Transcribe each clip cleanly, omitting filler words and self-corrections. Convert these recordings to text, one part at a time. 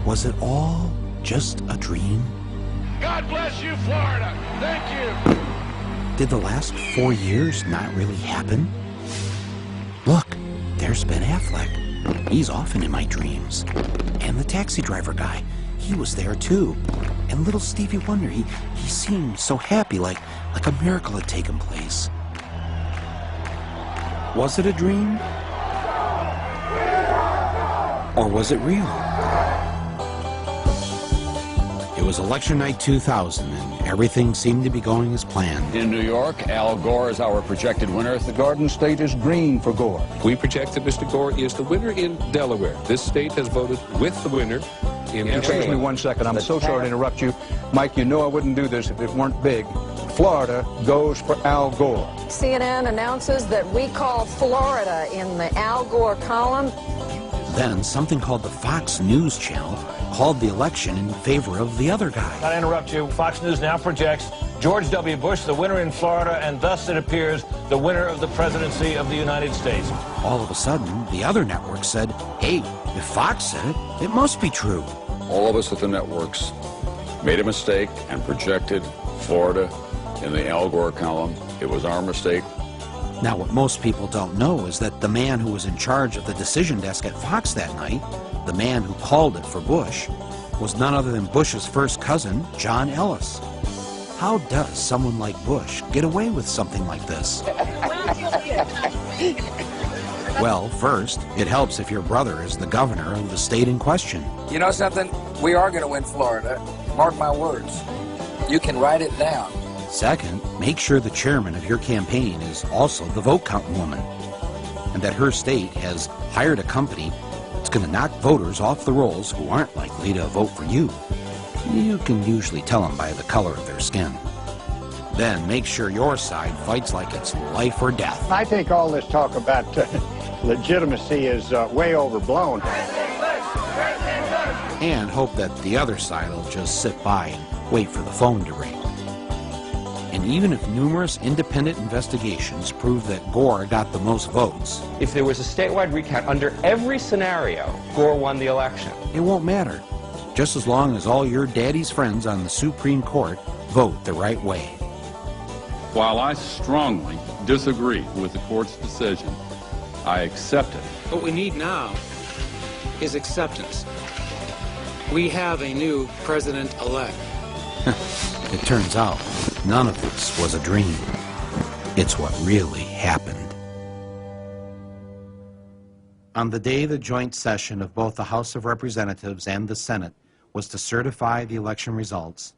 Was it all just a dream? God bless you, Florida. Thank you. Did the last 4 years not really happen? Look, there's Ben Affleck. He's often in my dreams. And the taxi driver guy, he was there too. And little Stevie Wonder, he seemed so happy, like a miracle had taken place. Was it a dream? Or was it real? It was election night 2000, and everything seemed to be going as planned. In New York, Al Gore is our projected winner. The Garden State is green for Gore. We project that Mr. Gore is the winner in Delaware. This state has voted with the winner in Excuse me 1 second. I'm so sorry to interrupt you. Mike, you know I wouldn't do this if it weren't big. Florida goes for Al Gore. CNN announces that we call Florida in the Al Gore column. Then something called the Fox News Channel called the election in favor of the other guy. Not to interrupt you, Fox News now projects George W. Bush the winner in Florida, and thus it appears the winner of the presidency of the United States. All of a sudden, the other network said, hey, if Fox said it, it must be true. All of us at the networks made a mistake and projected Florida in the Al Gore column. It was our mistake. Now, what most people don't know is that the man who was in charge of the decision desk at Fox that night, the man who called it for Bush, was none other than Bush's first cousin, John Ellis. How does someone like Bush get away with something like this? Well, first, it helps if your brother is the governor of the state in question. You know something? We are going to win Florida. Mark my words. You can write it down. Second, make sure the chairman of your campaign is also the vote counting woman, and that her state has hired a company that's going to knock voters off the rolls who aren't likely to vote for you. You can usually tell them by the color of their skin. Then make sure your side fights like it's life or death. I think all this talk about legitimacy is way overblown. And hope that the other side will just sit by and wait for the phone to ring. And even if numerous independent investigations prove that Gore got the most votes, if there was a statewide recount under every scenario, Gore won the election. It won't matter, just as long as all your daddy's friends on the Supreme Court vote the right way. While I strongly disagree with the court's decision, I accept it. What we need now is acceptance. We have a new president-elect. It turns out none of this was a dream. It's what really happened. On the day the joint session of both the House of Representatives and the Senate was to certify the election results,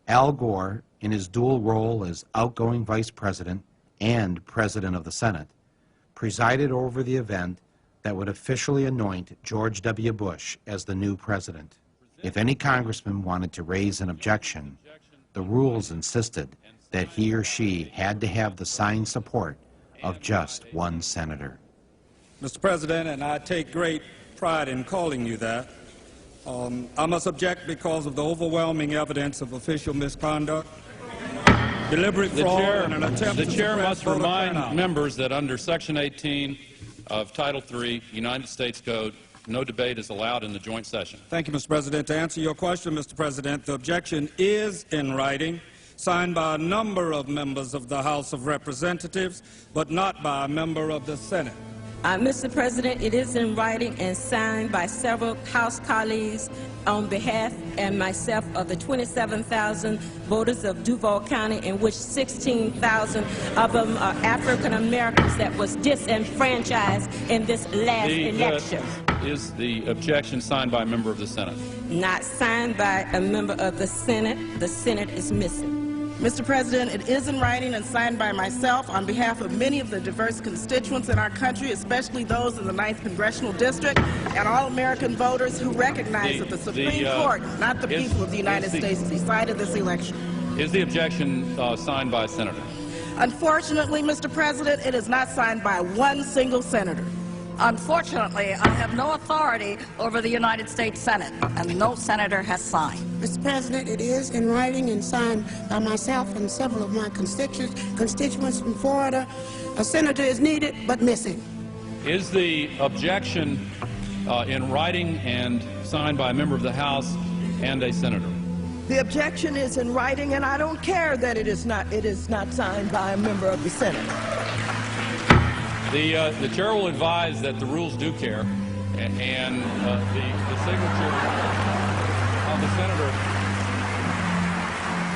Al Gore, in his dual role as outgoing Vice President and President of the Senate, presided over the event that would officially anoint George W. Bush as the new president. If any congressman wanted to raise an objection, the rules insisted that he or she had to have the signed support of just one senator. Mr. President, and I take great pride in calling you that, I must object because of the overwhelming evidence of official misconduct, deliberate fraud, and an attempt to suppress voter turnout. The chair must remind members that under Section 18 of Title III, United States Code, no debate is allowed in the joint session. Thank you, Mr. President. To answer your question, Mr. President, the objection is in writing, signed by a number of members of the House of Representatives, but not by a member of the Senate. Mr. President, it is in writing and signed by several House colleagues on behalf and myself of the 27,000 voters of Duval County, in which 16,000 of them are African Americans that was disenfranchised in this last election. Is the objection signed by a member of the Senate? Not signed by a member of the Senate. The Senate is missing. Mr. President, it is in writing and signed by myself on behalf of many of the diverse constituents in our country, especially those in the 9th Congressional District, and all American voters who recognize that the Supreme Court, not the people of the United States, decided this election. Is the objection signed by a senator? Unfortunately, Mr. President, it is not signed by one single senator. Unfortunately, I have no authority over the United States Senate, and no senator has signed. Mr. President, it is in writing and signed by myself and several of my constituents from Florida. A senator is needed, but missing. Is the objection in writing and signed by a member of the House and a senator. The objection is in writing, and I don't care that it is not signed by a member of the Senate. The chair will advise that the rules do care, and the signature of the senator.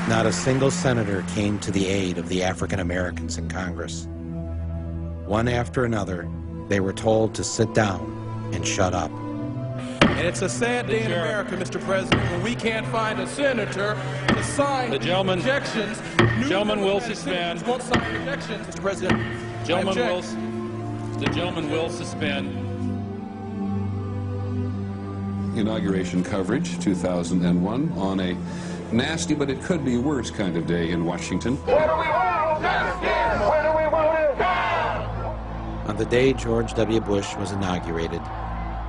Not a single senator came to the aid of the African Americans in Congress. One after another, they were told to sit down and shut up. And it's a sad day in America, Mr. President, when we can't find a senator to sign the objections. The gentleman will suspend. Won't sign objections, Mr. President. The gentleman will suspend. Inauguration coverage, 2001, on a nasty but it could be worse kind of day in Washington. On the day George W. Bush was inaugurated,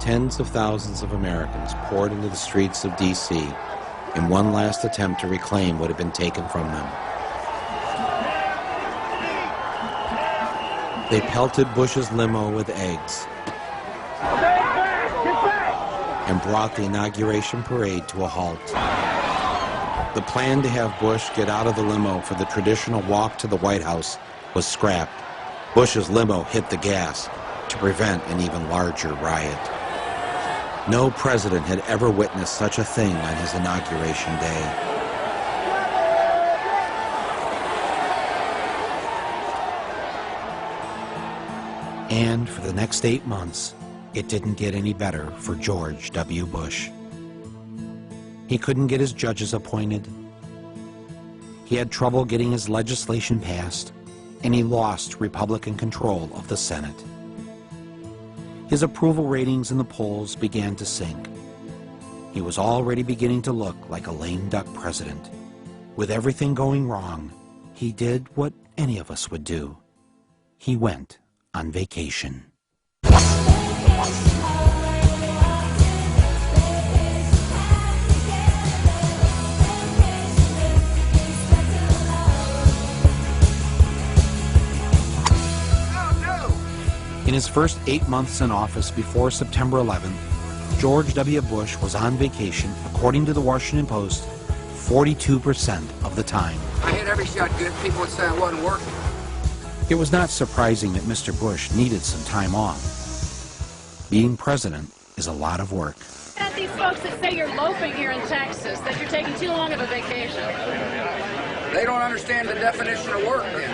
tens of thousands of Americans poured into the streets of D.C. in one last attempt to reclaim what had been taken from them. They pelted Bush's limo with eggs and brought the inauguration parade to a halt. The plan to have Bush get out of the limo for the traditional walk to the White House was scrapped. Bush's limo hit the gas to prevent an even larger riot. No president had ever witnessed such a thing on his inauguration day. And for the next 8 months, it didn't get any better for George W. Bush. He couldn't get his judges appointed. He had trouble getting his legislation passed, and he lost Republican control of the Senate. His approval ratings in the polls began to sink. He was already beginning to look like a lame duck president. With everything going wrong, he did what any of us would do. He went on vacation. In his first 8 months in office before September 11th, George W. Bush was on vacation, according to the Washington Post, 42% of the time. I hit every shot good. People would say I wasn't working. It was not surprising that Mr. Bush needed some time off. Being president is a lot of work. At these folks that say you're loafing here in Texas, that you're taking too long of a vacation. They don't understand the definition of work then.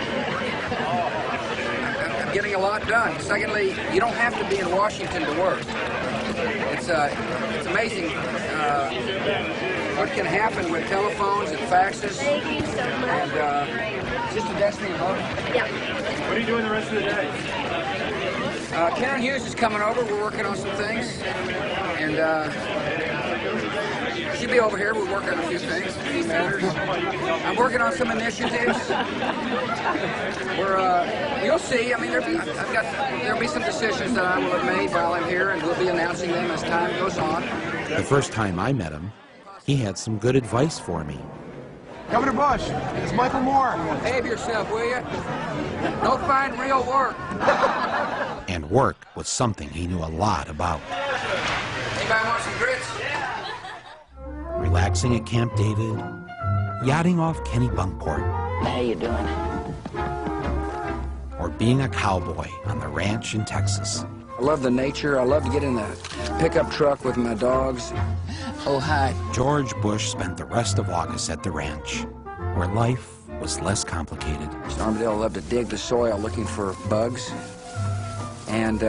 Getting a lot done. Secondly, you don't have to be in Washington to work. It's amazing what can happen with telephones and faxes. Thank you so much. And just a destiny of voting. Yeah. What are you doing the rest of the day? Karen Hughes is coming over. We're working on some things. And she'll be over here. We're working on a few things, a few matters. I'm working on some initiatives. You'll see. I mean, there'll be some decisions that I will have made while I'm here, and we'll be announcing them as time goes on. The first time I met him, he had some good advice for me. Governor Bush, it's Michael Moore. Behave yourself, will you? Don't find real work. And work was something he knew a lot about. Anybody want some grits? Relaxing at Camp David, yachting off Kennebunkport. How you doing? Or being a cowboy on the ranch in Texas. I love the nature. I love to get in the pickup truck with my dogs. Oh, hi. George Bush spent the rest of August at the ranch, where life was less complicated. Armadale loved to dig the soil looking for bugs. And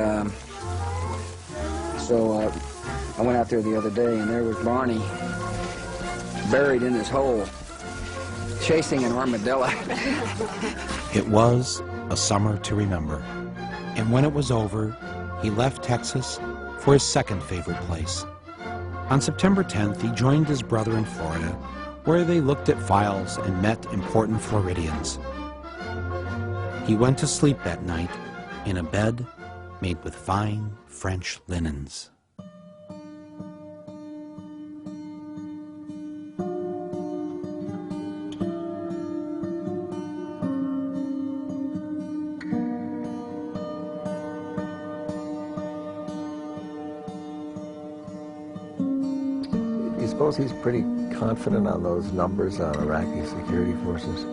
so I went out there the other day, and there was Barney buried in his hole, chasing an armadillo. It was a summer to remember. And when it was over, he left Texas for his second favorite place. On September 10th, he joined his brother in Florida, where they looked at files and met important Floridians. He went to sleep that night in a bed made with fine French linens. suppose he's pretty confident on those numbers on Iraqi security forces.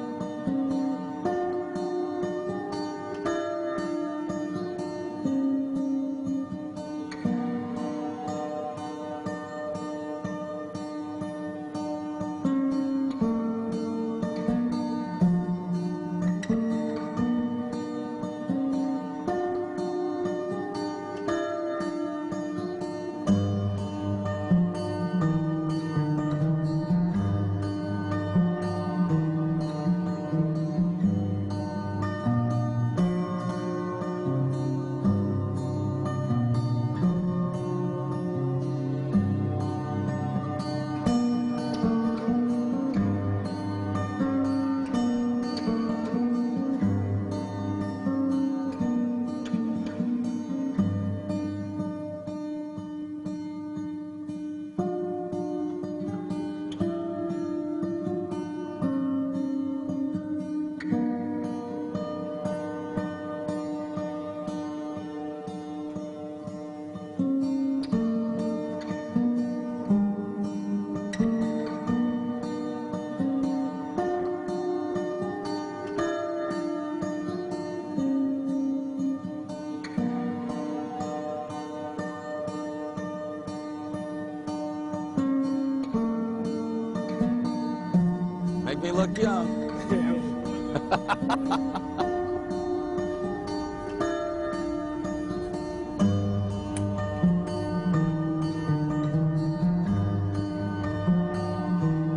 Make me look young.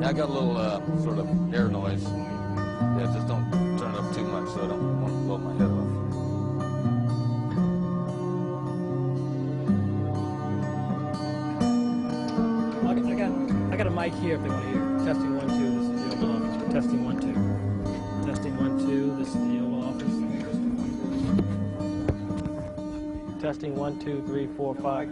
Yeah, I got a little sort of air noise. Yeah, just don't turn it up too much so I don't want to blow my head off. I got a mic here if they want to hear. Testing 1, 2. This is the Oval Office. Testing 1, 2. Testing 1, 2. This is the Oval Office. Testing 1, 2, 3, 4, 5.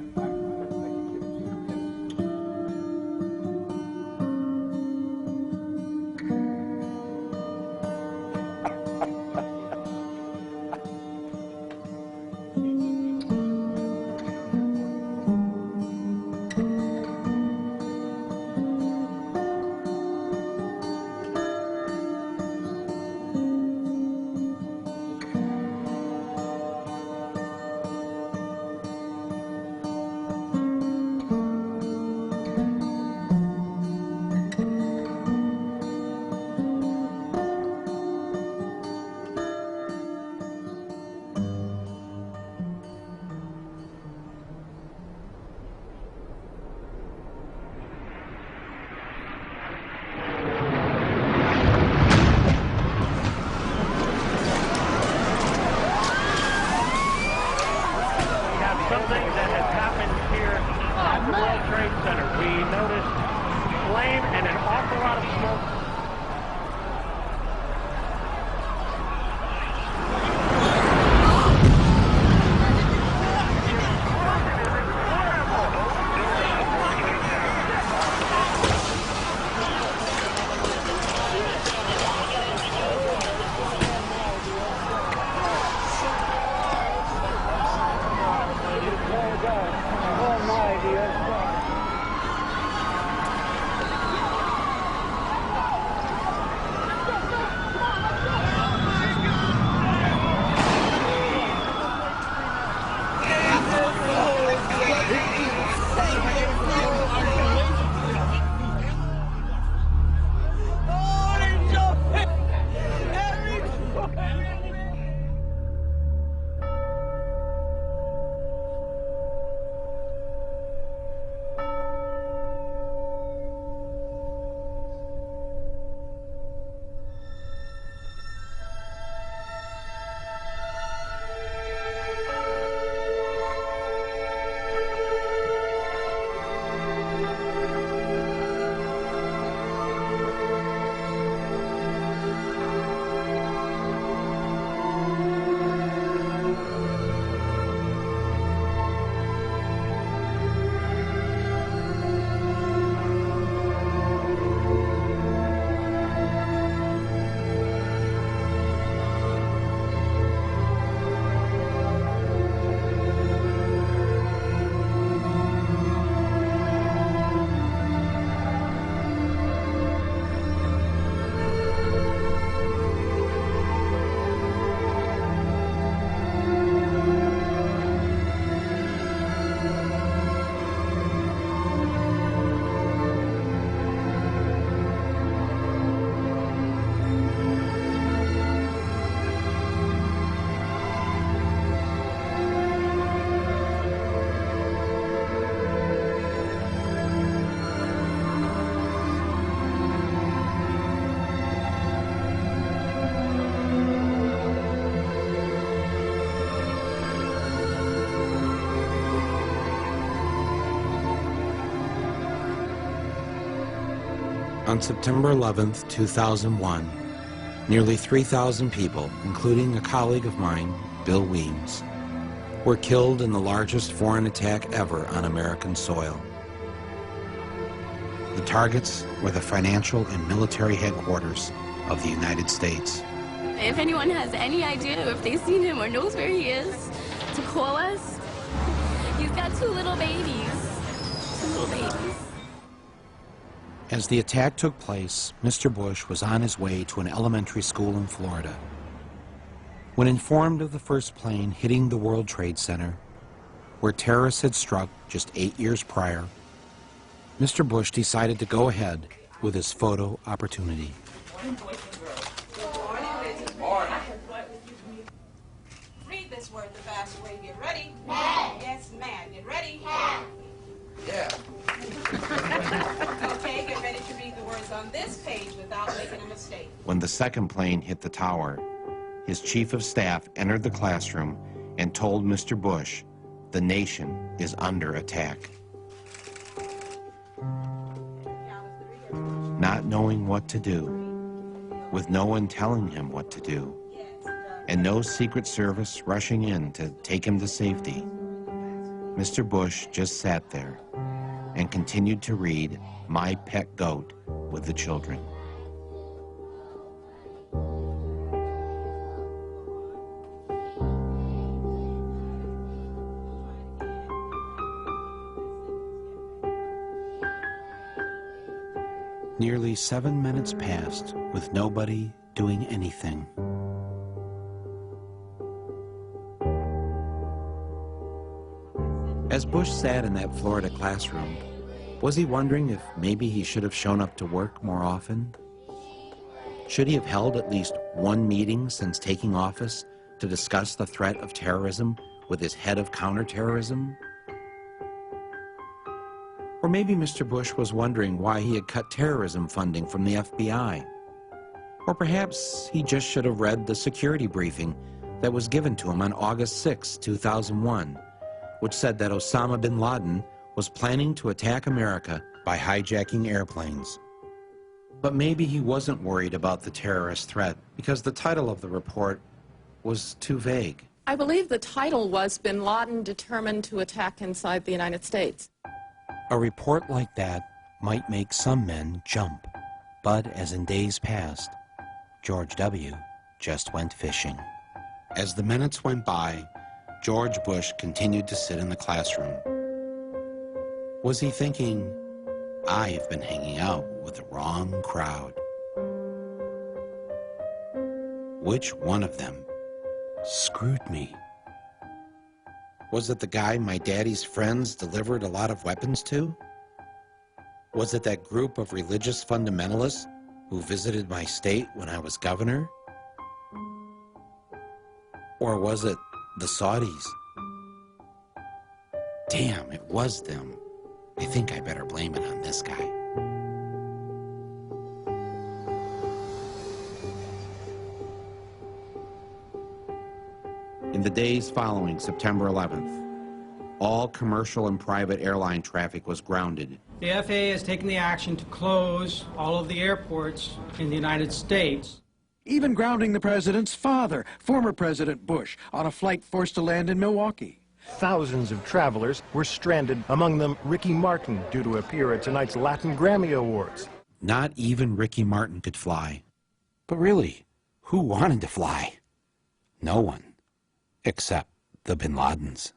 Something that has happened here at the World Trade Center. We noticed flame and an awful lot of smoke. On September 11, 2001, nearly 3,000 people, including a colleague of mine, Bill Weems, were killed in the largest foreign attack ever on American soil. The targets were the financial and military headquarters of the United States. If anyone has any idea, if they've seen him or knows where he is, to call us. He's got two little babies. As the attack took place, Mr. Bush was on his way to an elementary school in Florida. When informed of the first plane hitting the World Trade Center, where terrorists had struck just 8 years prior, Mr. Bush decided to go ahead with his photo opportunity. Read this word the fast way. Get ready. Mad. Yes, mad. Get ready. Mad. Yeah. Okay, get ready to read the words on this page without making a mistake. When the second plane hit the tower, his chief of staff entered the classroom and told Mr. Bush, the nation is under attack. Not knowing what to do, with no one telling him what to do, and no Secret Service rushing in to take him to safety, Mr. Bush just sat there and continued to read My Pet Goat with the children. Nearly 7 minutes passed with nobody doing anything. As Bush sat in that Florida classroom, was he wondering if maybe he should have shown up to work more often? Should he have held at least one meeting since taking office to discuss the threat of terrorism with his head of counterterrorism? Or maybe Mr. Bush was wondering why he had cut terrorism funding from the FBI. Or perhaps he just should have read the security briefing that was given to him on August 6, 2001, which said that Osama bin Laden was planning to attack America by hijacking airplanes. But maybe he wasn't worried about the terrorist threat because the title of the report was too vague. I believe the title was Bin Laden Determined to Attack Inside the United States. A report like that might make some men jump, but as in days past, George W. just went fishing. As the minutes went by, George Bush continued to sit in the classroom. Was he thinking, I've been hanging out with the wrong crowd? Which one of them screwed me? Was it the guy my daddy's friends delivered a lot of weapons to? Was it that group of religious fundamentalists who visited my state when I was governor? Or was it the Saudis? Damn, it was them. I think I better blame it on this guy. In the days following September 11th, all commercial and private airline traffic was grounded. The FAA has taken the action to close all of the airports in the United States. Even grounding the president's father, former President Bush, on a flight forced to land in Milwaukee. Thousands of travelers were stranded, among them Ricky Martin, due to appear at tonight's Latin Grammy Awards. Not even Ricky Martin could fly. But really, who wanted to fly? No one. Except the Bin Ladens.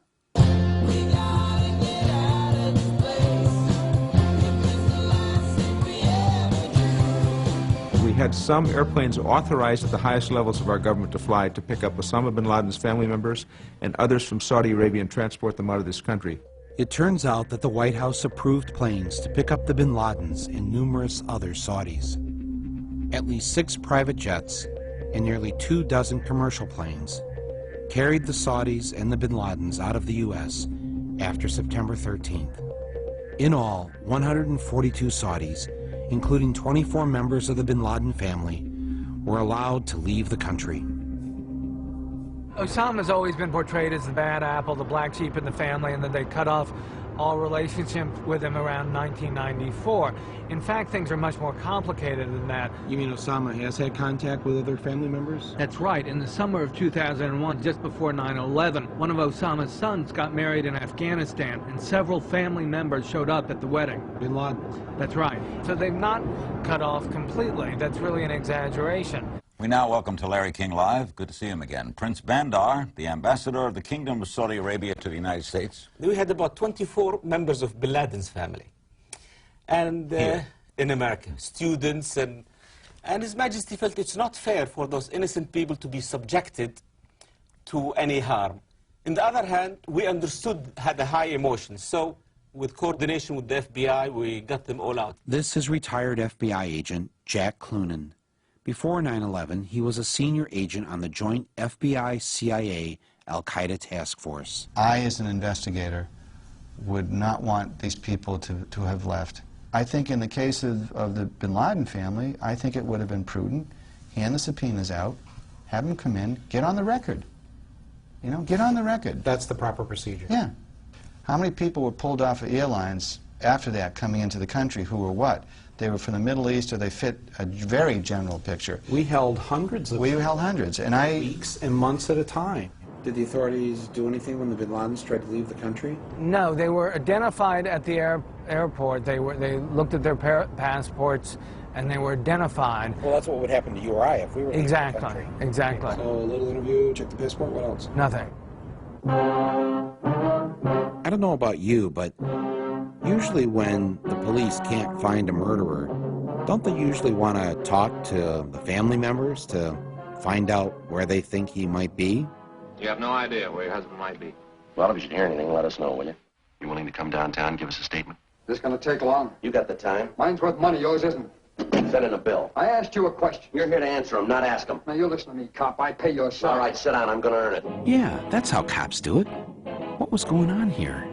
We had some airplanes authorized at the highest levels of our government to fly to pick up Osama bin Laden's family members and others from Saudi Arabia and transport them out of this country. It turns out that the White House approved planes to pick up the Bin Ladens and numerous other Saudis. At least 6 private jets and nearly 24 commercial planes carried the Saudis and the Bin Ladens out of the U.S. after September 13th. In all, 142 Saudis, including 24 members of the Bin Laden family, were allowed to leave the country. Osama's always been portrayed as the bad apple, the black sheep in the family, and that they cut off all relationship with him around 1994. In fact, things are much more complicated than that. You mean Osama has had contact with other family members? That's right. In the summer of 2001, just before 9/11, one of Osama's sons got married in Afghanistan, and several family members showed up at the wedding. Bin Laden. That's right. So they've not cut off completely. That's really an exaggeration. We now welcome to Larry King Live. Good to see him again. Prince Bandar, the ambassador of the Kingdom of Saudi Arabia to the United States. We had about 24 members of Bin Laden's family. And in America, students, and His Majesty felt it's not fair for those innocent people to be subjected to any harm. On the other hand, we understood, had a high emotion. So with coordination with the FBI, we got them all out. This is retired FBI agent Jack Clunan. Before 9/11, he was a senior agent on the joint FBI-CIA Al-Qaeda task force. I, as an investigator, would not want these people to have left. I think in the case of the Bin Laden family, I think it would have been prudent. Hand the subpoenas out, have them come in, get on the record. You know, get on the record. That's the proper procedure. Yeah. How many people were pulled off of airlines after that coming into the country who were what? They were from the Middle East, or they fit a very general picture. We held hundreds of and weeks and months at a time. Did the authorities do anything when the Bin Ladens tried to leave the country? No, they were identified at the airport. They looked at their passports, and they were identified. Well, that's what would happen to you or I if we were in the country. Exactly. So a little interview, check the passport, what else? Nothing. I don't know about you, but usually when the police can't find a murderer, don't they usually want to talk to the family members to find out where they think he might be? You have no idea where your husband might be. Well, if you should hear anything, let us know, will you? You willing to come downtown and give us a statement? This gonna take long? You got the time. Mine's worth money, yours isn't. Send in a bill. I asked you a question. You're here to answer them, not ask them. Now, you listen to me, cop. I pay your salary. All right, sit down. I'm gonna earn it. Yeah, that's how cops do it. What was going on here?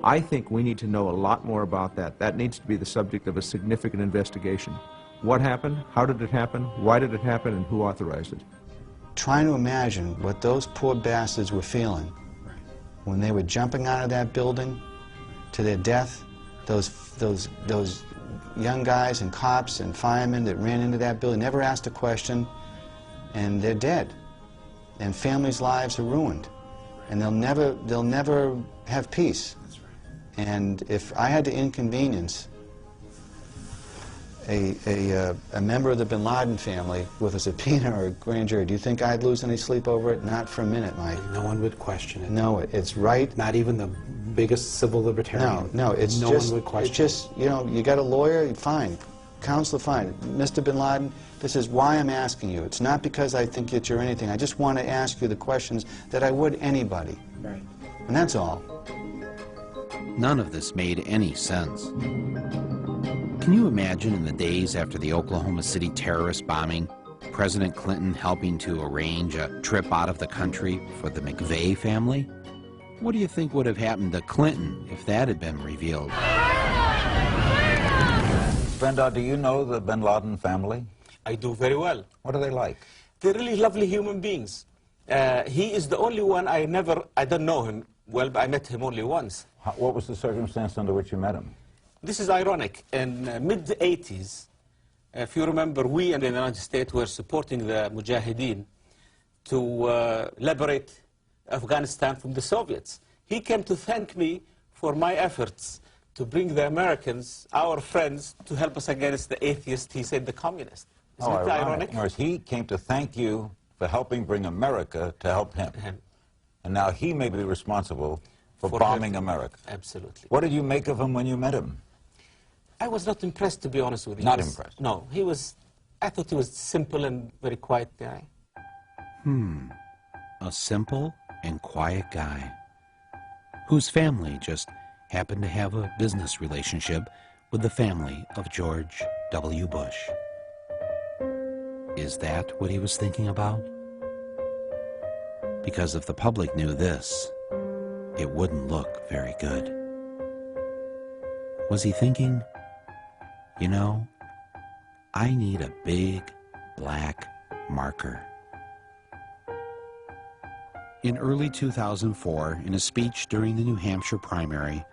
I think we need to know a lot more about that. That needs to be the subject of a significant investigation. What happened? How did it happen? Why did it happen? And who authorized it? Trying to imagine what those poor bastards were feeling when they were jumping out of that building to their death. Those young guys and cops and firemen that ran into that building never asked a question, and they're dead. And families' lives are ruined, and they'll never have peace. And if I had to inconvenience a member of the Bin Laden family with a subpoena or a grand jury, do you think I'd lose any sleep over it? Not for a minute, Mike. No one would question it. No, it's right. Not even the biggest civil libertarian. No, it's no just, one would question it's just, you know, you got a lawyer, fine. Counselor, fine. Mr. Bin Laden, this is why I'm asking you. It's not because I think that you're anything. I just want to ask you the questions that I would anybody. Right. And that's all. None of this made any sense. Can you imagine in the days after the Oklahoma City terrorist bombing, President Clinton helping to arrange a trip out of the country for the McVeigh family? What do you think would have happened to Clinton if that had been revealed? Bandar, do you know the Bin Laden family? I do very well. What are they like? They're really lovely human beings. He is the only one I don't know him well, but I met him only once. What was the circumstance under which you met him? This is ironic. In mid-80s, if you remember, we in the United States were supporting the Mujahideen to liberate Afghanistan from the Soviets. He came to thank me for my efforts to bring the Americans, our friends, to help us against the atheists, he said, the communists. Isn't it ironic? Whereas he came to thank you for helping bring America to help him. And now he may be responsible for bombing America. Absolutely. What did you make of him when you met him? I was not impressed, to be honest with you. Not impressed? No, I thought he was simple and very quiet guy. A simple and quiet guy whose family just happened to have a business relationship with the family of George W. Bush. Is that what he was thinking about? Because if the public knew this, it wouldn't look very good. Was he thinking, you know, I need a big black marker. In early 2004, in a speech during the New Hampshire primary,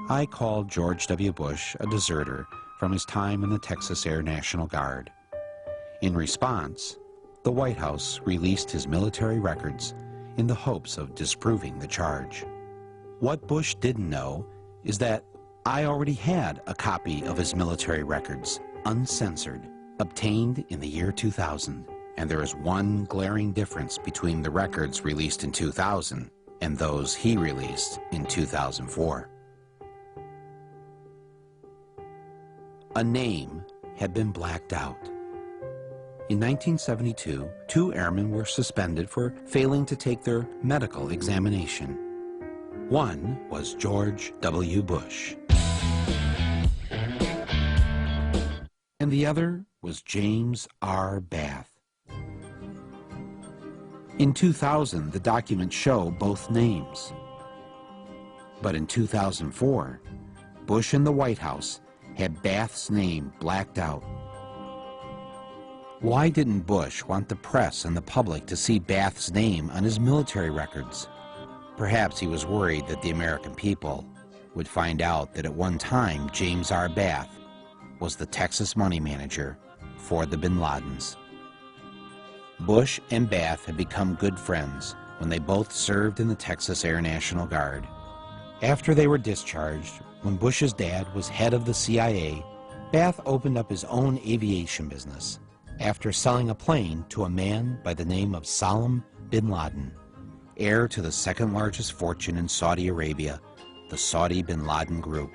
I called George W. Bush a deserter from his time in the Texas Air National Guard. In response, the White House released his military records in the hopes of disproving the charge. What Bush didn't know is that I already had a copy of his military records, uncensored, obtained in the year 2000. And there is one glaring difference between the records released in 2000 and those he released in 2004. A name had been blacked out. In 1972, 2 airmen were suspended for failing to take their medical examination. One was George W. Bush, and the other was James R. Bath. In 2000, the documents show both names. But in 2004, Bush and the White House had Bath's name blacked out. Why didn't Bush want the press and the public to see Bath's name on his military records? Perhaps he was worried that the American people would find out that at one time James R. Bath was the Texas money manager for the bin Ladens. Bush and Bath had become good friends when they both served in the Texas Air National Guard. After they were discharged, when Bush's dad was head of the CIA, Bath opened up his own aviation business after selling a plane to a man by the name of Salam bin Laden, heir to the second largest fortune in Saudi Arabia, the Saudi bin Laden Group.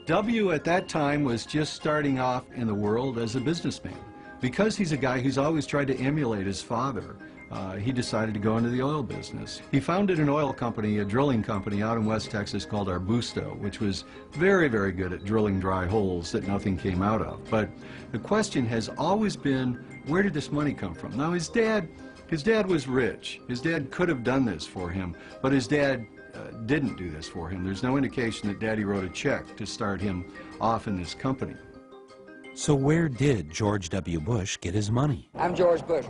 W at that time was just starting off in the world as a businessman. Because he's a guy who's always tried to emulate his father, he decided to go into the oil business. He founded an oil company, a drilling company out in West Texas called Arbusto, which was very, very good at drilling dry holes that nothing came out of. But the question has always been, where did this money come from? Now, his dad was rich. His dad could have done this for him, but his dad didn't do this for him. There's no indication that Daddy wrote a check to start him off in this company. So where did George W. Bush get his money? I'm George Bush.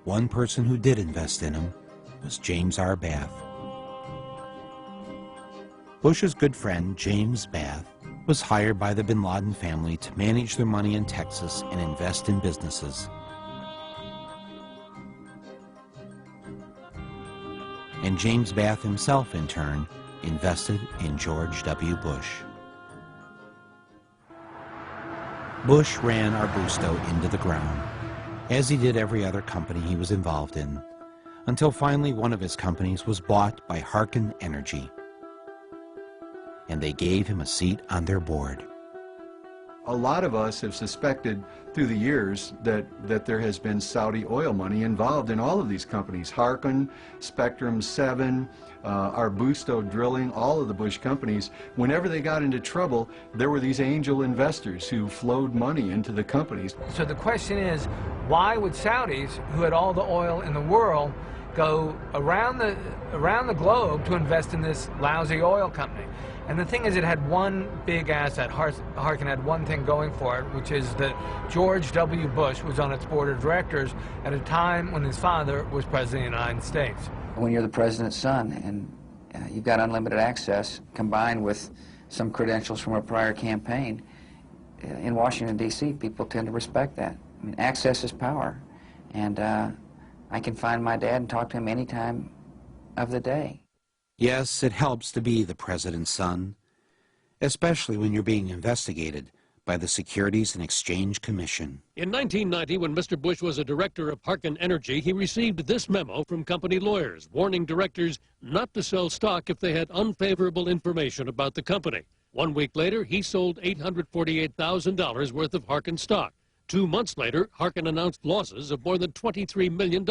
One person who did invest in him was James R. Bath. Bush's good friend, James Bath, was hired by the bin Laden family to manage their money in Texas and invest in businesses. And James Bath himself, in turn, invested in George W. Bush. Bush ran Arbusto into the ground, as he did every other company he was involved in, until finally one of his companies was bought by Harken Energy, and they gave him a seat on their board. A lot of us have suspected through the years that there has been Saudi oil money involved in all of these companies. Harken, Spectrum 7, Arbusto Drilling, all of the Bush companies. Whenever they got into trouble, there were these angel investors who flowed money into the companies. So the question is, why would Saudis, who had all the oil in the world, go around the globe to invest in this lousy oil company? And the thing is, it had one big asset. Harken had one thing going for it, which is that George W. Bush was on its board of directors at a time when his father was president of the United States. When you're the president's son and you've got unlimited access combined with some credentials from a prior campaign, in Washington, D.C., people tend to respect that. I mean, access is power. And I can find my dad and talk to him any time of the day. Yes, it helps to be the president's son, especially when you're being investigated by the Securities and Exchange Commission. In 1990, when Mr. Bush was a director of Harken Energy, he received this memo from company lawyers warning directors not to sell stock if they had unfavorable information about the company. 1 week later, he sold $848,000 worth of Harken stock. 2 months later, Harken announced losses of more than $23 million.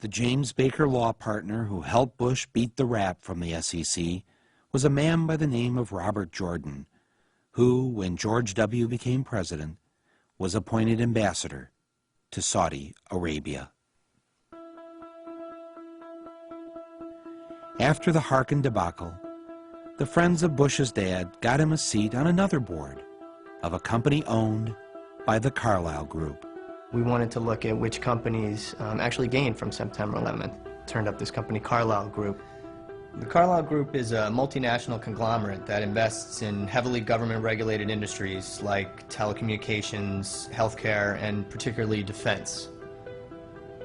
The James Baker law partner who helped Bush beat the rap from the SEC was a man by the name of Robert Jordan, who, when George W. became president, was appointed ambassador to Saudi Arabia. After the Harken debacle, the friends of Bush's dad got him a seat on another board of a company owned by the Carlyle Group. We wanted to look at which companies actually gained from September 11th. turned up this company, Carlyle Group. The Carlyle Group is a multinational conglomerate that invests in heavily government-regulated industries like telecommunications, healthcare, and particularly defense.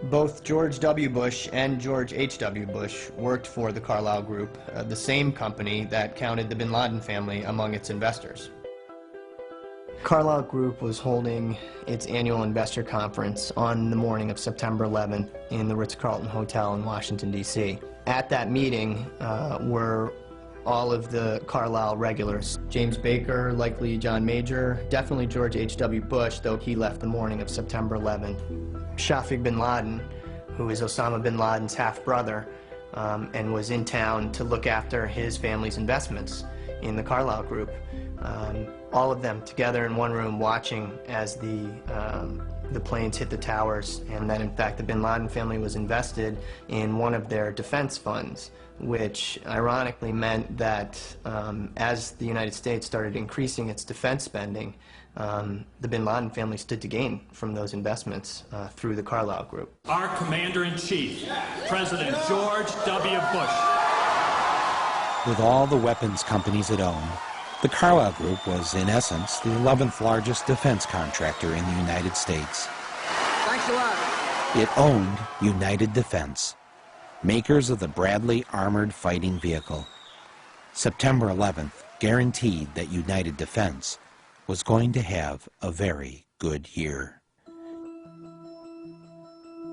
Both George W. Bush and George H.W. Bush worked for the Carlyle Group, the same company that counted the bin Laden family among its investors. Carlyle Group was holding its annual investor conference on the morning of September 11th in the Ritz-Carlton Hotel in Washington, D.C. At that meeting were all of the Carlyle regulars. James Baker, likely John Major, definitely George H.W. Bush, though he left the morning of September 11th. Shafiq bin Laden, who is Osama bin Laden's half-brother, and was in town to look after his family's investments in the Carlyle Group. All of them together in one room watching as the planes hit the towers, and that in fact the bin Laden family was invested in one of their defense funds, which ironically meant that as the United States started increasing its defense spending, the bin Laden family stood to gain from those investments through the Carlyle Group. Our Commander-in-Chief, President George W. Bush. With all the weapons companies it owned, the Carlyle Group was, in essence, the 11th largest defense contractor in the United States. Thanks a lot. It owned United Defense, makers of the Bradley Armored Fighting Vehicle. September 11th guaranteed that United Defense was going to have a very good year.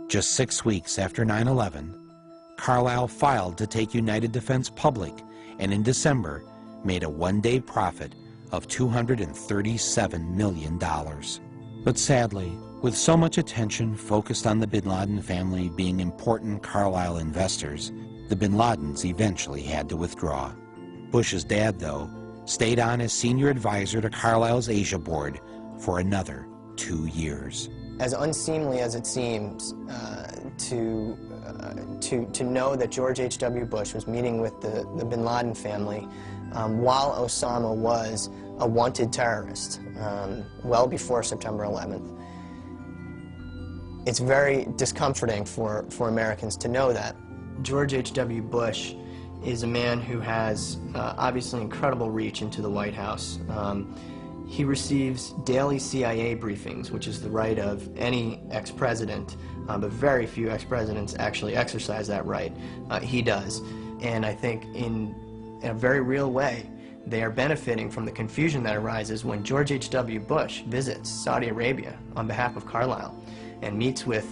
Just 6 weeks after 9/11, Carlyle filed to take United Defense public, and in December made a one-day profit of $237 million. But sadly, with so much attention focused on the bin Laden family being important Carlyle investors, the bin Ladens eventually had to withdraw. Bush's dad, though, stayed on as senior advisor to Carlyle's Asia board for another 2 years. As unseemly as it seems to know that George H.W. Bush was meeting with the bin Laden family while Osama was a wanted terrorist, well before September 11th. It's very discomforting for Americans to know that. George H.W. Bush is a man who has obviously incredible reach into the White House. He receives daily CIA briefings, which is the right of any ex-president, but very few ex-presidents actually exercise that right. He does. And I think in a very real way, they are benefiting from the confusion that arises when George H.W. Bush visits Saudi Arabia on behalf of Carlyle and meets with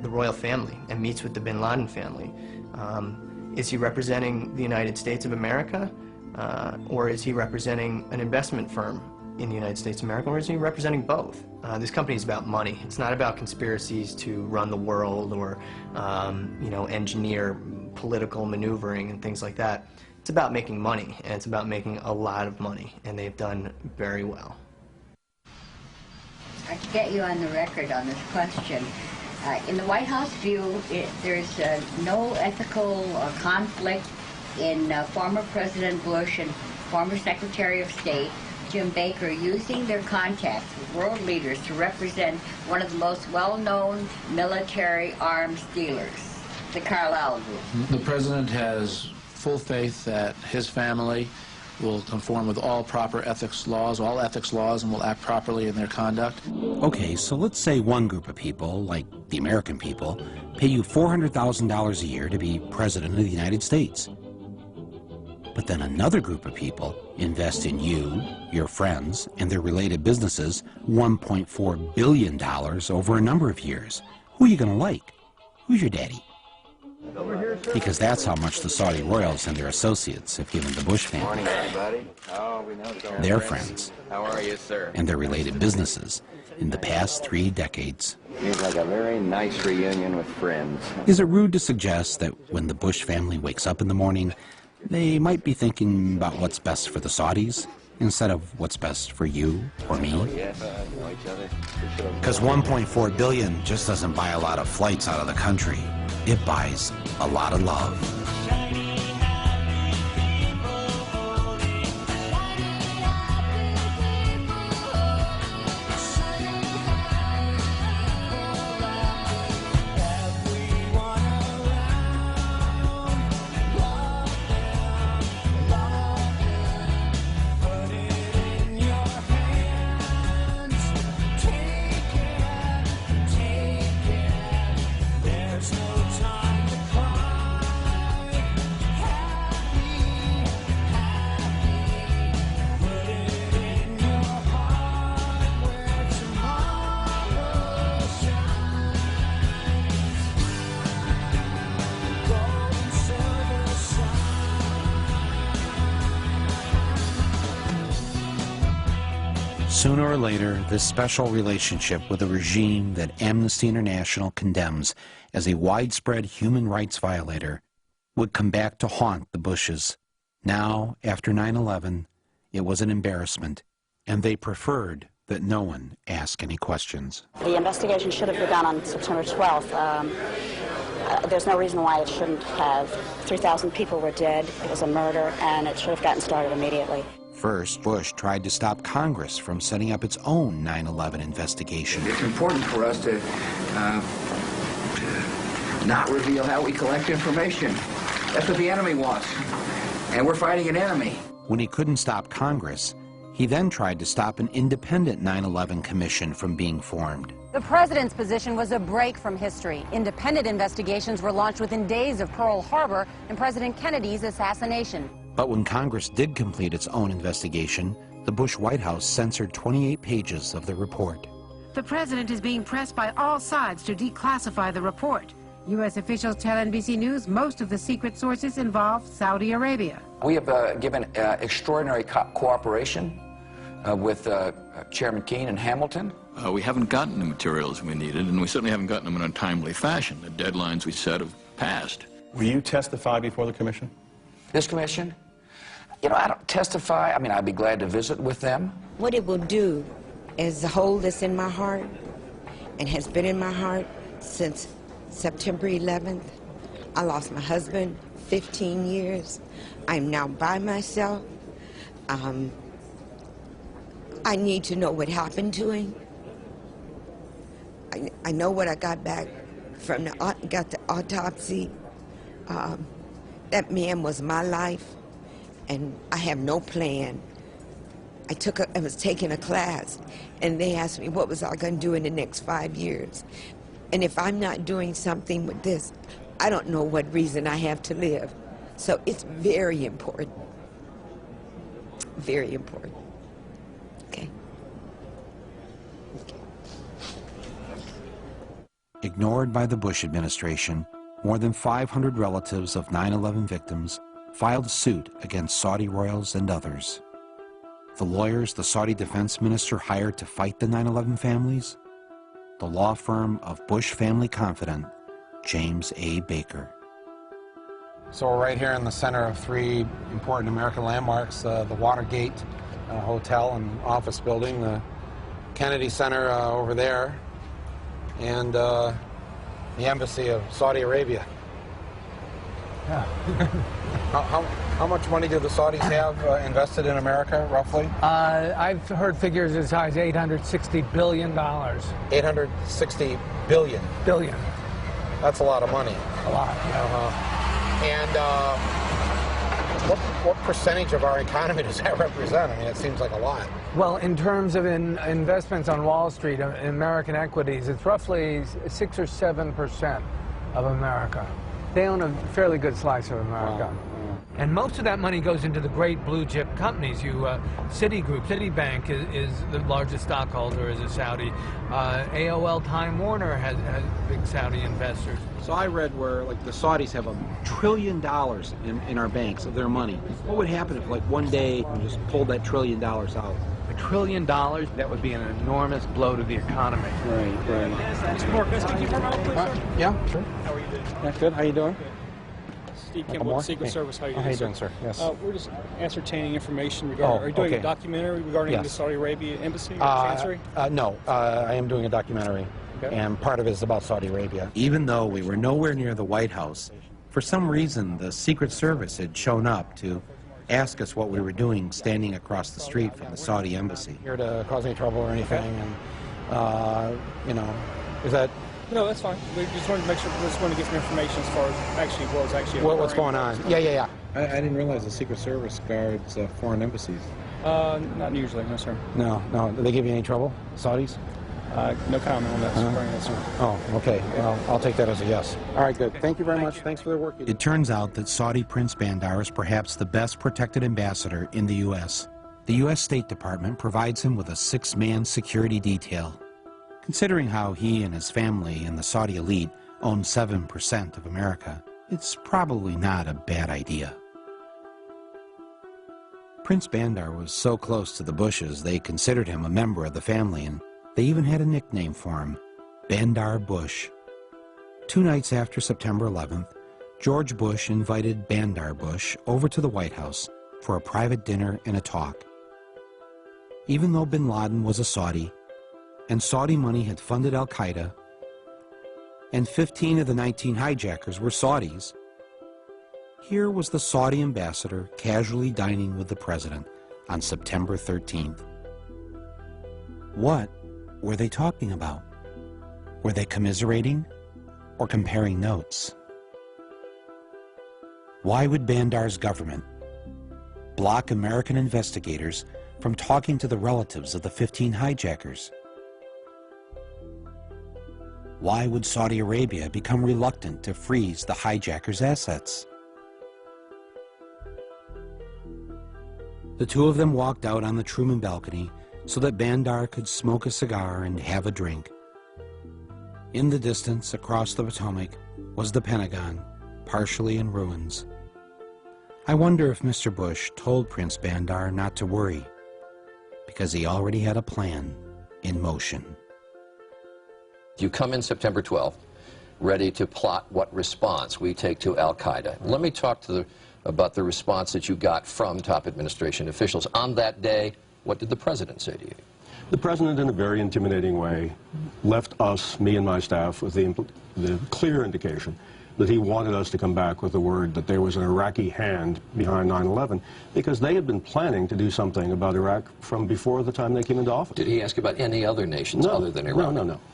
the royal family and meets with the bin Laden family. Is he representing the United States of America, or is he representing an investment firm in the United States of America, or is he representing both? This company is about money. It's not about conspiracies to run the world or engineer political maneuvering and things like that. It's about making money, and it's about making a lot of money, and they've done very well. I can get you on the record on this question. In the White House view, there's no ethical conflict in former President Bush and former Secretary of State Jim Baker using their contacts with world leaders to represent one of the most well-known military arms dealers, the Carlyle Group. The President has full faith that his family will conform with all proper ethics laws, and will act properly in their conduct. Okay, so let's say one group of people, like the American people, pay you $400,000 a year to be President of the United States. But then another group of people invest in you, your friends, and their related businesses $1.4 billion over a number of years. Who are you going to like? Who's your daddy? Because that's how much the Saudi royals and their associates have given the Bush family, Morning, everybody. Oh, we know it's their friends, How are you, sir? and their related businesses in the past 3 decades. Seems like a very nice reunion with friends. Is it rude to suggest that when the Bush family wakes up in the morning, they might be thinking about what's best for the Saudis instead of what's best for you or me? Yes, know each other. Because $1.4 billion just doesn't buy a lot of flights out of the country. It buys a lot of love. Sooner or later, this special relationship with a regime that Amnesty International condemns as a widespread human rights violator would come back to haunt the Bushes. Now, after 9/11, it was an embarrassment, and they preferred that no one ask any questions. The investigation should have begun on September 12th. There's no reason why it shouldn't have. 3,000 people were dead. It was a murder, and it should have gotten started immediately. First, Bush tried to stop Congress from setting up its own 9/11 investigation. It's important for us to not reveal how we collect information. That's what the enemy wants, and we're fighting an enemy. When he couldn't stop Congress, he then tried to stop an independent 9/11 commission from being formed. The president's position was a break from history. Independent investigations were launched within days of Pearl Harbor and President Kennedy's assassination. But when Congress did complete its own investigation, the Bush White House censored 28 pages of the report. The president is being pressed by all sides to declassify the report. U.S. officials tell NBC News most of the secret sources involve Saudi Arabia. We have given extraordinary cooperation with Chairman Keane and Hamilton. We haven't gotten the materials we needed, and we certainly haven't gotten them in a timely fashion. The deadlines we set have passed. Will you testify before the commission? This commission? You know, I don't testify. I mean, I'd be glad to visit with them. What it will do is hold this in my heart, and has been in my heart since September 11th. I lost my husband, 15 years. I'm now by myself. I need to know what happened to him. I know what I got back from the autopsy. That man was my life, and I have no plan. I was taking a class, and they asked me what was I going to do in the next 5 years. And if I'm not doing something with this, I don't know what reason I have to live. So it's very important. Very important. Okay. Ignored by the Bush administration, more than 500 relatives of 9/11 victims filed suit against Saudi royals and others. The lawyers the Saudi defense minister hired to fight the 9/11 families? The law firm of Bush family confidant, James A. Baker. So we're right here in the center of three important American landmarks, the Watergate Hotel and office building, the Kennedy Center over there, and the Embassy of Saudi Arabia. Yeah. How much money do the Saudis have invested in America, roughly? I've heard figures as high as $860 billion. $860 billion? Billion. That's a lot of money. A lot, yeah. And what percentage of our economy does that represent? I mean, it seems like a lot. Well, in terms of investments on Wall Street, in American equities, it's roughly 6 or 7% of America. They own a fairly good slice of America. Wow. And most of that money goes into the great blue chip companies. Citibank is the largest stockholder, is a Saudi. AOL Time Warner has big Saudi investors. So I read where like the Saudis have $1 trillion in our banks of their money. What would happen if like one day we just pulled that $1 trillion out? $1 trillion, that would be an enormous blow to the economy. Right. Mr. Moore, can I speak to you for a moment, please, sir? Yeah, sure. How are you doing? Yeah, good. How you doing? Steve Kimball, Secret Service. How are you doing, sir? Yes. We're just ascertaining information regarding. Are you doing a documentary regarding the Saudi Arabia embassy or chancery? No, I am doing a documentary, and part of it is about Saudi Arabia. Even though we were nowhere near the White House, for some reason the Secret Service had shown up to ask us what we were doing standing across the street from the Saudi embassy. Here to cause any trouble or anything, and is that? No, that's fine. We just wanted to make sure. We just wanted to get some information as far as actually what was actually. What's going on? Yeah. I didn't realize the Secret Service guards foreign embassies. Not usually, no, sir. No. Did they give you any trouble, Saudis? No comment on that, sir. Oh, okay. Well, I'll take that as a yes. All right, good. Thank you very much. Thanks for the work you do. It turns out that Saudi Prince Bandar is perhaps the best protected ambassador in the U.S. The U.S. State Department provides him with a 6-man security detail. Considering how he and his family and the Saudi elite own 7% of America, it's probably not a bad idea. Prince Bandar was so close to the Bushes they considered him a member of the family, and they even had a nickname for him, Bandar Bush. 2 nights after September 11th, George Bush invited Bandar Bush over to the White House for a private dinner and a talk. Even though bin Laden was a Saudi, and Saudi money had funded al-Qaeda, and 15 of the 19 hijackers were Saudis, here was the Saudi ambassador casually dining with the president on September 13th. What were they talking about? Were they commiserating or comparing notes? Why would Bandar's government block American investigators from talking to the relatives of the 15 hijackers? Why would Saudi Arabia become reluctant to freeze the hijackers' assets? The two of them walked out on the Truman balcony so that Bandar could smoke a cigar and have a drink. In the distance, across the Potomac, was the Pentagon, partially in ruins. I wonder if Mr. Bush told Prince Bandar not to worry, because he already had a plan in motion. You come in September 12th, ready to plot what response we take to al-Qaeda. Let me talk about the response that you got from top administration officials. On that day, what did the president say to you? The president, in a very intimidating way, left us, me and my staff, with the clear indication that he wanted us to come back with the word that there was an Iraqi hand behind 9/11, because they had been planning to do something about Iraq from before the time they came into office. Did he ask about any other nations other than Iraq?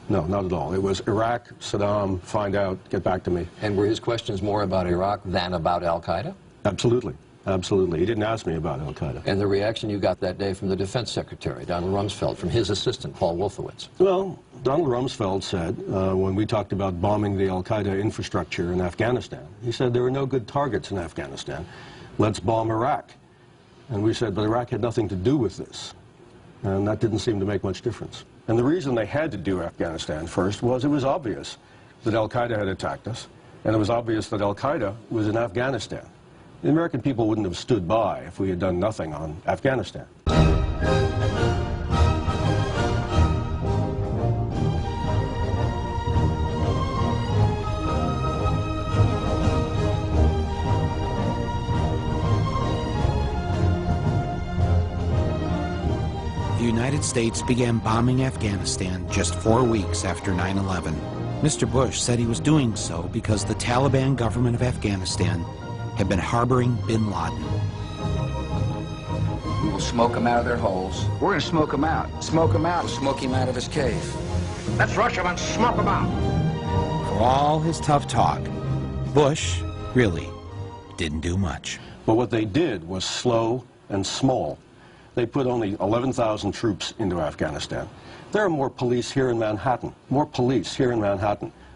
No, not at all. It was Iraq, Saddam, find out, get back to me. And were his questions more about Iraq than about al-Qaeda? Absolutely. Absolutely. He didn't ask me about al-Qaeda. And the reaction you got that day from the defense secretary, Donald Rumsfeld, from his assistant, Paul Wolfowitz? Well, Donald Rumsfeld said, when we talked about bombing the al-Qaeda infrastructure in Afghanistan, he said there were no good targets in Afghanistan. Let's bomb Iraq. And we said, but Iraq had nothing to do with this. And that didn't seem to make much difference. And the reason they had to do Afghanistan first was it was obvious that al-Qaeda had attacked us, and it was obvious that al-Qaeda was in Afghanistan. The American people wouldn't have stood by if we had done nothing on Afghanistan. The United States began bombing Afghanistan just 4 weeks after 9/11. Mr. Bush said he was doing so because the Taliban government of Afghanistan had been harboring bin Laden. We will smoke them out of their holes. We're going to smoke them out. Smoke them out. We'll smoke him out of his cave. Let's rush him and smoke him out. For all his tough talk, Bush really didn't do much. But what they did was slow and small. They put only 11,000 troops into Afghanistan. There are more police here in Manhattan,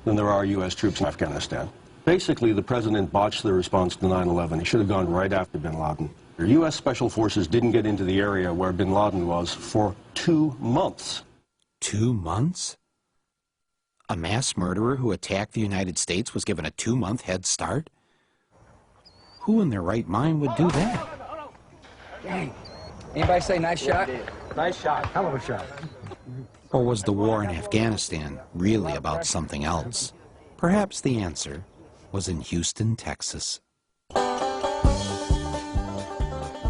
than there are U.S. troops in Afghanistan. Basically, the president botched the response to 9/11. He should have gone right after bin Laden. The U.S. Special Forces didn't get into the area where bin Laden was for 2 months. 2 months? A mass murderer who attacked the United States was given a 2-month head start? Who in their right mind would do that? Anybody say nice shot? Nice shot. Hell of a shot. Or was the war in Afghanistan really about something else? Perhaps the answer was in Houston, Texas.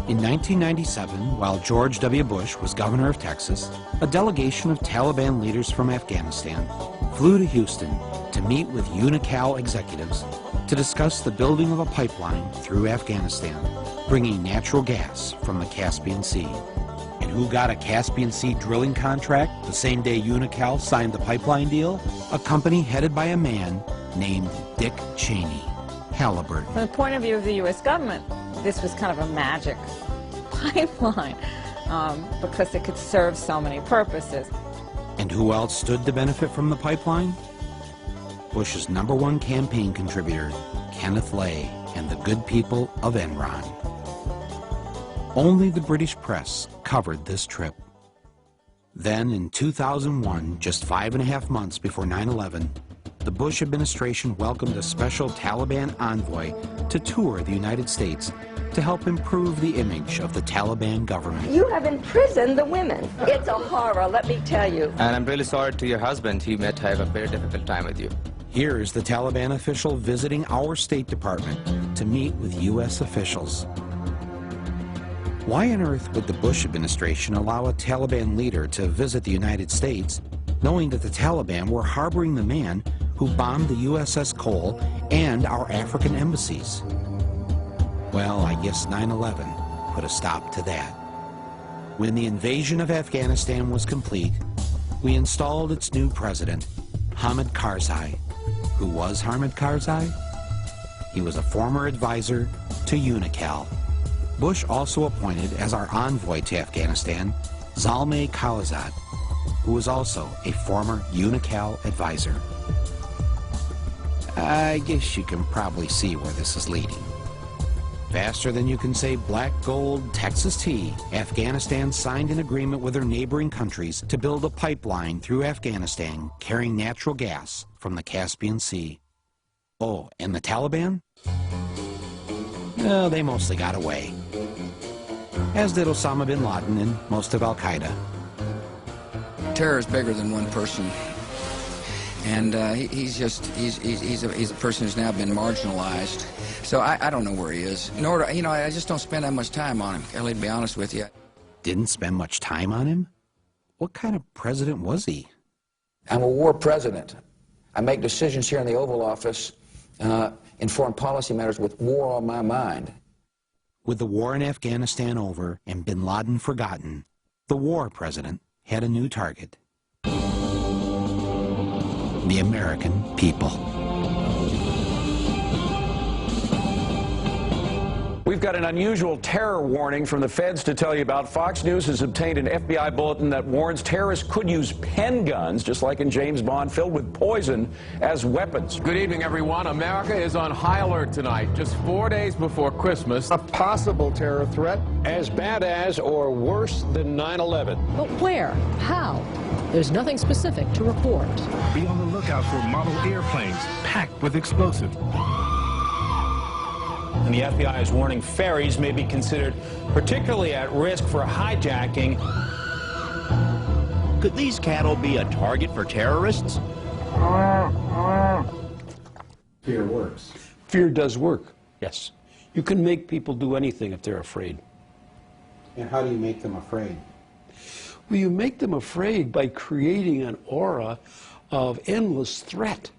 In 1997, while George W. Bush was governor of Texas, a delegation of Taliban leaders from Afghanistan flew to Houston to meet with Unocal executives to discuss the building of a pipeline through Afghanistan, bringing natural gas from the Caspian Sea. And who got a Caspian Sea drilling contract the same day Unocal signed the pipeline deal? A company headed by a man named Dick Cheney, Halliburton. From the point of view of the U.S. government, this was kind of a magic pipeline because it could serve so many purposes. And who else stood to benefit from the pipeline? Bush's #1 campaign contributor, Kenneth Lay, and the good people of Enron. Only the British press covered this trip. Then, in 2001, just 5.5 months before 9/11, the Bush administration welcomed a special Taliban envoy to tour the United States to help improve the image of the Taliban government. You have imprisoned the women. It's a horror, let me tell you. And I'm really sorry to your husband. He might have a very difficult time with you. Here is the Taliban official visiting our State Department to meet with U.S. officials. Why on earth would the Bush administration allow a Taliban leader to visit the United States, knowing that the Taliban were harboring the man who bombed the USS Cole and our African embassies? Well, I guess 9/11 put a stop to that. When the invasion of Afghanistan was complete, we installed its new president, Hamid Karzai. Who was Hamid Karzai? He was a former advisor to UNICAL. Bush also appointed as our envoy to Afghanistan, Zalmay Khalilzad, who was also a former UNICAL advisor. I guess you can probably see where this is leading. Faster than you can say black gold Texas tea, Afghanistan signed an agreement with their neighboring countries to build a pipeline through Afghanistan carrying natural gas from the Caspian Sea. Oh, and the Taliban? Well, they mostly got away. As did Osama bin Laden and most of Al-Qaeda. Terror is bigger than one person. And he's a person who's now been marginalized. So I don't know where he is. Nor, you know, I just don't spend that much time on him, Kelly, to be honest with you. Didn't spend much time on him? What kind of president was he? I'm a war president. I make decisions here in the Oval Office in foreign policy matters with war on my mind. With the war in Afghanistan over and bin Laden forgotten, the war president had a new target. The American people. We've got an unusual terror warning from the feds to tell you about. Fox News has obtained an FBI bulletin that warns terrorists could use pen guns, just like in James Bond, filled with poison as weapons. Good evening, everyone. America is on high alert tonight, just 4 days before Christmas. A possible terror threat as bad as or worse than 9/11. But where? How? There's nothing specific to report. Be on the lookout for model airplanes packed with explosives. And the FBI is warning ferries may be considered particularly at risk for hijacking. Could these cattle be a target for terrorists? Fear works. Fear does work, yes. You can make people do anything if they're afraid. And how do you make them afraid? Well, you make them afraid by creating an aura of endless threat.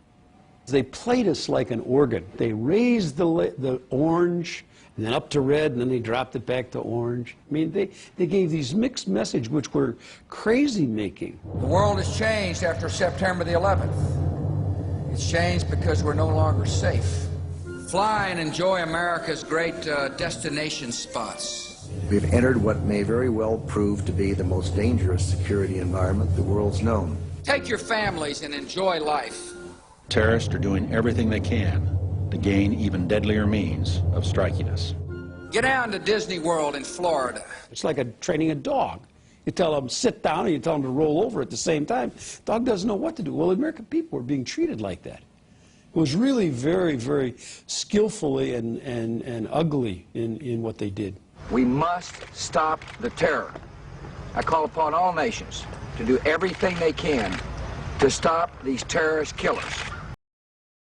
They played us like an organ. They raised the orange, and then up to red, and then they dropped it back to orange. I mean, they gave these mixed messages which were crazy-making. The world has changed after September the 11th. It's changed because we're no longer safe. Fly and enjoy America's great destination spots. We've entered what may very well prove to be the most dangerous security environment the world's known. Take your families and enjoy life. Terrorists are doing everything they can to gain even deadlier means of striking us. Get down to Disney World in Florida. It's like training a dog. You tell them sit down and you tell them to roll over at the same time. Dog doesn't know what to do. Well, American people are being treated like that. It was really very, very skillfully and ugly in what they did. We must stop the terror. I call upon all nations to do everything they can to stop these terrorist killers.